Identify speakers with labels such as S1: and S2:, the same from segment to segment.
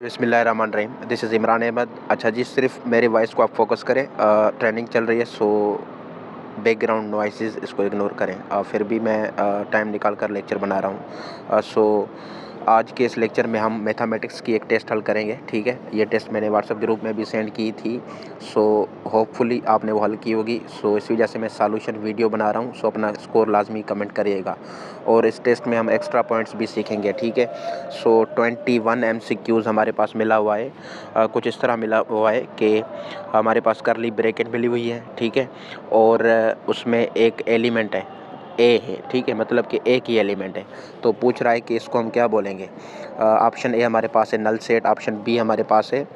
S1: बिस्मिल्लाहिर्रहमानिर्रहीम। This is Imran Ahmad. अच्छा जी, सिर्फ मेरी वॉइस को आप फोकस करें। ट्रेनिंग चल रही है, सो बैकग्राउंड नॉइसेस इसको इग्नोर करें। फिर भी मैं टाइम निकाल कर लेक्चर बना रहा हूँ। आज के इस लेक्चर में हम मैथमेटिक्स की एक टेस्ट हल करेंगे। ठीक है, ये टेस्ट मैंने व्हाट्सएप ग्रुप में भी सेंड की थी। होपफुली आपने वो हल की होगी। इस वजह से मैं सॉल्यूशन वीडियो बना रहा हूँ। अपना स्कोर लाजमी कमेंट करिएगा। और इस टेस्ट में हम एक्स्ट्रा पॉइंट्स भी सीखेंगे। ठीक है, 21 MCQs हमारे पास मिला हुआ है। कुछ इस तरह मिला हुआ है कि हमारे पास करली ब्रैकेट मिली हुई है। ठीक है, और उसमें एक एलिमेंट है, ए है। ठीक है, मतलब कि एक ही एलिमेंट है। तो पूछ रहा है कि इसको हम क्या बोलेंगे। ऑप्शन ए हमारे पास है नल सेट, ऑप्शन बी हमारे पास है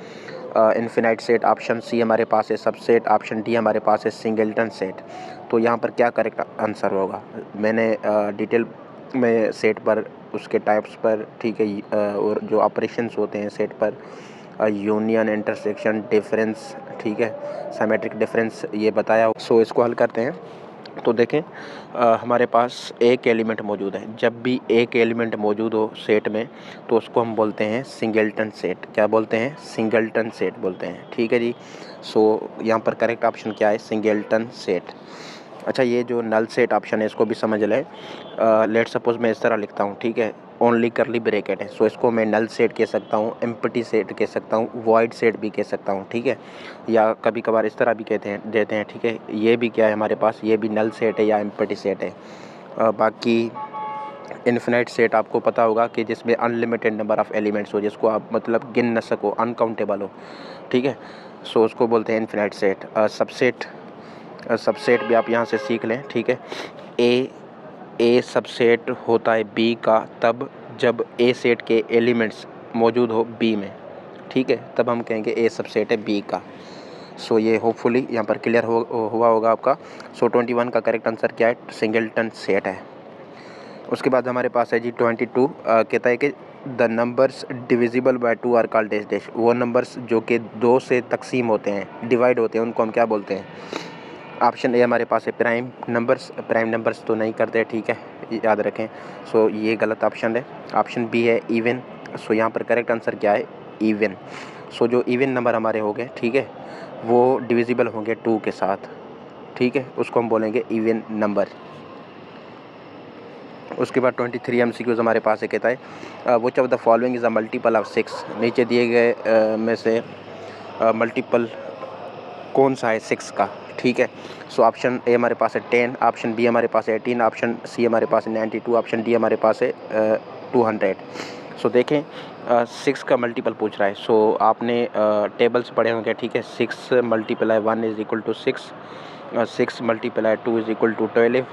S1: इन्फिनाइट सेट, ऑप्शन सी हमारे पास है सबसेट, ऑप्शन डी हमारे पास है सिंगलटन सेट। तो यहाँ पर क्या करेक्ट आंसर होगा, मैंने डिटेल में सेट पर, उसके टाइप्स पर, ठीक है, और जो ऑपरेशंस होते हैं सेट पर, यूनियन, इंटरसेक्शन, डिफरेंस, ठीक है, सिमेट्रिक डिफरेंस, ये बताया। इसको हल करते हैं। तो देखें, हमारे पास एक एलिमेंट मौजूद है। जब भी एक एलिमेंट मौजूद हो सेट में तो उसको हम बोलते हैं सिंगलटन सेट। क्या बोलते हैं? सिंगलटन सेट बोलते हैं। ठीक है जी। यहाँ पर करेक्ट ऑप्शन क्या है? Singleton set. अच्छा, ये जो नल सेट ऑप्शन है इसको भी समझ लें। लेट सपोज मैं इस तरह लिखता हूँ, ठीक है, ओनली करली ब्रैकेट है। इसको मैं नल सेट कह सकता हूँ, एम्प्टी सेट कह सकता हूँ, वॉइड सेट भी कह सकता हूँ। ठीक है, या कभी कभार इस तरह भी देते हैं। ठीक है, ये भी क्या है हमारे पास, ये भी नल सेट है या एम्प्टी सेट है। बाकी इन्फिनाइट सेट आपको पता होगा कि जिसमें अनलिमिटेड नंबर ऑफ़ एलिमेंट्स हो, जिसको आप मतलब गिन न सको, अनकाउंटेबल हो। ठीक है, उसको बोलते हैं इन्फिनाइट सेट। सबसेट भी आप यहाँ से सीख लें। ठीक है, ए सबसेट होता है बी का तब जब ए सेट के एलिमेंट्स मौजूद हो बी में। ठीक है, तब हम कहेंगे ए सबसेट है बी का। ये होपफुली यहाँ पर क्लियर हुआ होगा आपका। 21 का करेक्ट आंसर क्या है? सिंगलटन सेट है। उसके बाद हमारे पास है जी 22। कहता है कि the numbers divisible by 2 are called dash dash. वो नंबर्स जो कि 2 से तकसीम होते हैं, डिवाइड होते हैं, उनको हम क्या बोलते हैं? ऑप्शन ए हमारे पास है प्राइम नंबर्स। प्राइम नंबर्स तो नहीं करते, ठीक है, याद रखें। ये गलत ऑप्शन है। ऑप्शन बी है इवन। यहाँ पर करेक्ट आंसर क्या है? इवन। जो इवन नंबर हमारे हो गए, ठीक है, वो डिविजिबल होंगे 2 के साथ। ठीक है, उसको हम बोलेंगे इवन नंबर। उसके बाद 23 MCQs हमारे पास है। कहता है which of the following is a multiple of 6। नीचे दिए गए में से मल्टीपल कौन सा है 6 का? ठीक है, ऑप्शन ए हमारे पास है 10, ऑप्शन बी हमारे पास है 18, ऑप्शन सी हमारे पास है 92, ऑप्शन डी हमारे पास है 200। देखें, 6 का मल्टीपल पूछ रहा है। आपने टेबल्स पढ़े होंगे। ठीक है, 6 × 1 is equal to 6, 6 × 2 is equal to 12,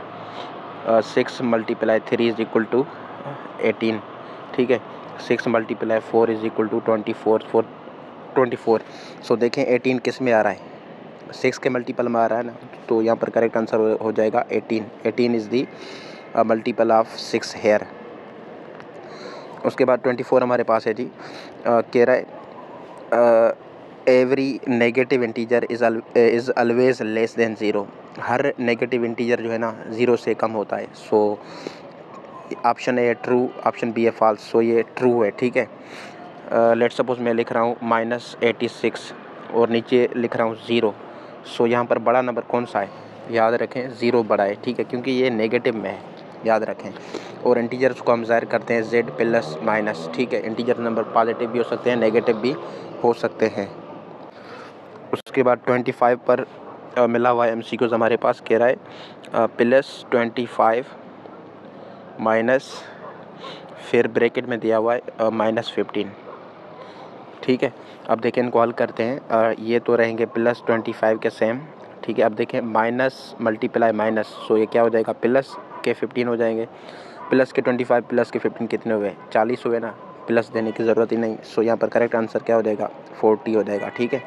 S1: 6 × 3 is equal to 18। ठीक है, 6 × 4 इज़ इक्वल टू 24। देखें 18 किस में आ रहा है? 6 के मल्टीपल में आ रहा है ना, तो यहाँ पर करेक्ट आंसर हो जाएगा 18। 18 is the multiple of 6 here. उसके बाद 24 हमारे पास है जी। कह रहा है every negative integer is always less than 0। Her negative integer जो है ना 0 से कम होता है। ऑप्शन ए है ट्रू, ऑप्शन बी है फॉल्स। ये ट्रू है। ठीक है, लेट सपोज मैं लिख रहा हूँ -86 और नीचे लिख रहा हूँ 0। यहाँ पर बड़ा नंबर कौन सा है? याद रखें 0 बड़ा है। ठीक है, क्योंकि ये नेगेटिव में है, याद रखें। और इंटीजर्स को हम ज़ाहिर करते हैं z प्लस माइनस। ठीक है, इंटीजर नंबर पॉजिटिव भी हो सकते हैं, नेगेटिव भी हो सकते हैं। उसके बाद 25 पर मिला हुआ MCQs हमारे पास। कह रहा है +25 माइनस, फिर ब्रैकेट में दिया हुआ है -15। ठीक है, अब देखें इनको हल करते हैं। ये तो रहेंगे +25 के सेम। ठीक है, अब देखें माइनस मल्टीप्लाई माइनस, ये क्या हो जाएगा? प्लस के 15 हो जाएंगे। प्लस के 25 प्लस के 15 कितने हुए? 40 हुए ना, प्लस देने की ज़रूरत ही नहीं। यहाँ पर करेक्ट आंसर क्या हो जाएगा? 40 हो जाएगा। ठीक है,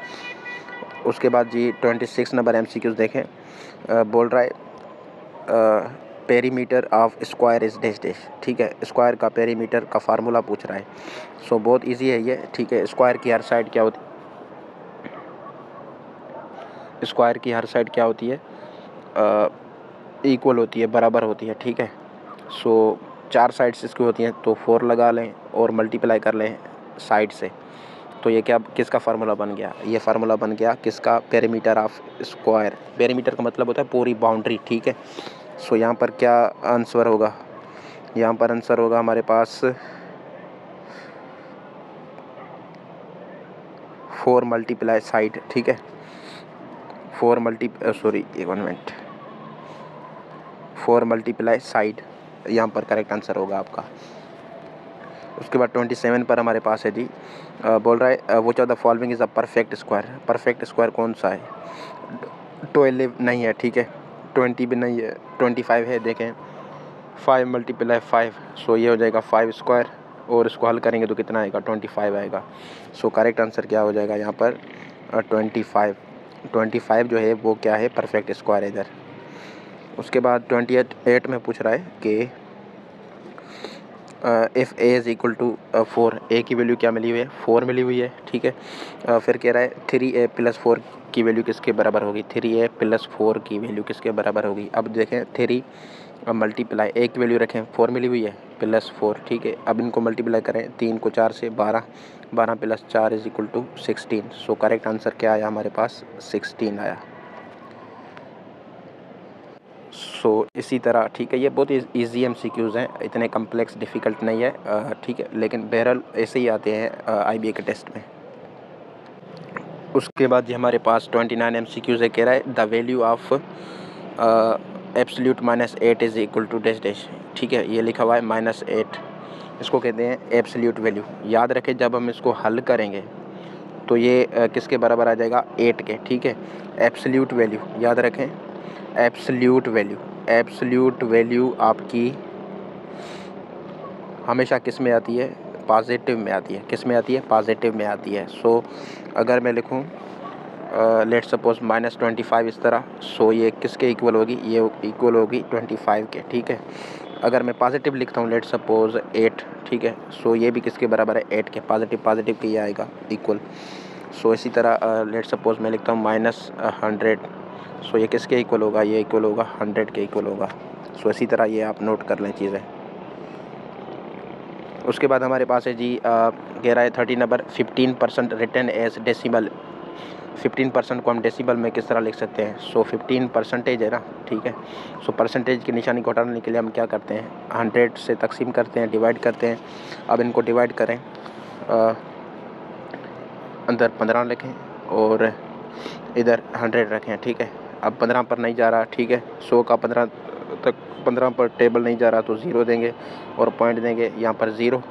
S1: उसके बाद जी 26 नंबर MCQs देखें। बोल रहा है perimeter of square is dash dash. ठीक है, स्क्वायर का पेरीमीटर का फार्मूला पूछ रहा है। बहुत इजी है ये। ठीक है, स्क्वायर की हर साइड क्या होती स्क्वायर की हर साइड क्या होती है? इक्वल होती है, बराबर होती है। ठीक है, 4 साइड्स इसकी होती हैं, तो 4 लगा लें और मल्टीप्लाई कर लें साइड से। तो ये क्या किसका फार्मूला बन गया, ये फार्मूला बन गया किसका, पेरीमीटर ऑफ स्क्वायर। पेरीमीटर का मतलब होता है पूरी बाउंड्री, ठीक है। सो यहाँ पर क्या आंसर होगा, यहाँ पर आंसर होगा हमारे पास 4 मल्टीप्लाई साइड, ठीक है। 4 मल्टीप्लाई साइड यहाँ पर करेक्ट आंसर होगा आपका। उसके बाद 27 पर हमारे पास है जी, बोल रहा है which of the following is a perfect square. Perfect square कौन सा है, 12 नहीं है, ठीक है, 20 भी नहीं है, 25 है। देखें 5 मल्टीप्लाई 5, सो ये हो जाएगा 5 स्क्वायर, और इसको हल करेंगे तो कितना आएगा, 25 आएगा। सो करेक्ट आंसर क्या हो जाएगा यहाँ पर 25 जो है वो क्या है, परफेक्ट स्क्वायर है इधर। उसके बाद 28 में पूछ रहा है कि if a is equal to 4, a की वैल्यू क्या मिली हुई है, 4 मिली हुई है, ठीक है। फिर कह रहा है 3a + 4 की वैल्यू किसके बराबर होगी, 3a + 4 की वैल्यू किसके बराबर होगी। अब देखें 3 मल्टीप्लाई, ए की वैल्यू रखें 4 मिली हुई है +4, ठीक है। अब इनको मल्टीप्लाई करें 3 को 4 से 12, 12 + 4 = 16। सो करेक्ट आंसर क्या आया हमारे पास, 16 आया। सो इसी तरह, ठीक है, ये बहुत ईजी MCQs हैं, इतने कम्प्लेक्स डिफ़िकल्ट नहीं है, ठीक है, लेकिन बहरहाल ऐसे ही आते हैं IBA के टेस्ट में। उसके बाद ये हमारे पास 29 MCQs है, कह रहा है the value of absolute -8 is equal to dash dash, ठीक है। ये लिखा हुआ है -8, इसको कहते हैं एब्सोल्यूट वैल्यू। याद रखें जब हम इसको हल करेंगे तो ये किसके बराबर आ जाएगा, 8 के, ठीक है। एब्सोल्यूट वैल्यू याद रखें, एब्सोल्यूट वैल्यू आपकी हमेशा किस में आती है, पॉजिटिव में आती है। किस में आती है, पॉजिटिव में आती है। सो अगर मैं लिखूं लेट्स सपोज -25 इस तरह, सो ये किसके इक्वल होगी, ये इक्वल होगी 25 के, ठीक है। अगर मैं पॉजिटिव लिखता हूँ लेट्स सपोज 8, ठीक है, सो ये भी किसके बराबर है, 8 के, पॉजिटिव के ये आएगा इक्वल। सो इसी तरह लेट्स सपोज मैं लिखता हूँ -100, सो ये किसके इक्वल होगा, ये इक्वल होगा 100 के इक्वल होगा। सो इसी तरह ये आप नोट कर लें चीज़ें। उसके बाद हमारे पास है जी कह रहा है 30 नंबर 15% रिटर्न एज डेसिमल। 15% को हम डेसिमल में किस तरह लिख सकते हैं। सो 15% है ना, ठीक है। सो परसेंटेज की निशानी को हटाने के लिए हम क्या करते हैं, 100 से तकसीम करते हैं, डिवाइड करते हैं। अब इनको डिवाइड करें, अंदर 15 लिखें और इधर 100 रखें, ठीक है। अब 15 पर नहीं जा रहा, ठीक है, 100 का 15 तक, 15 पर टेबल नहीं जा रहा तो 0 देंगे और पॉइंट देंगे यहाँ पर 0,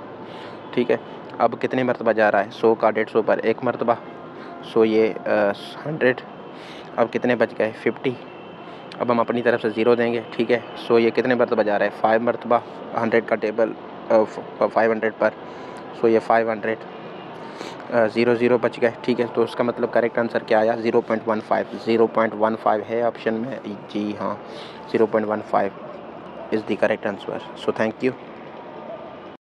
S1: ठीक है। अब कितने मरतबा जा रहा है, 100 का 150 पर 1 मरतबा, सो ये 100। अब कितने बच गए, 50। अब हम अपनी तरफ से 0 देंगे, ठीक है। सो ये कितने मरतबा जा रहा है, 5 मरतबा, 100 का टेबल 500 पर, सो ये 500, 0 बच गए, ठीक है। तो उसका मतलब करेक्ट आंसर क्या आया, 0.15 है ऑप्शन में, जी हाँ, 0.15 is the correct answer. So thank you.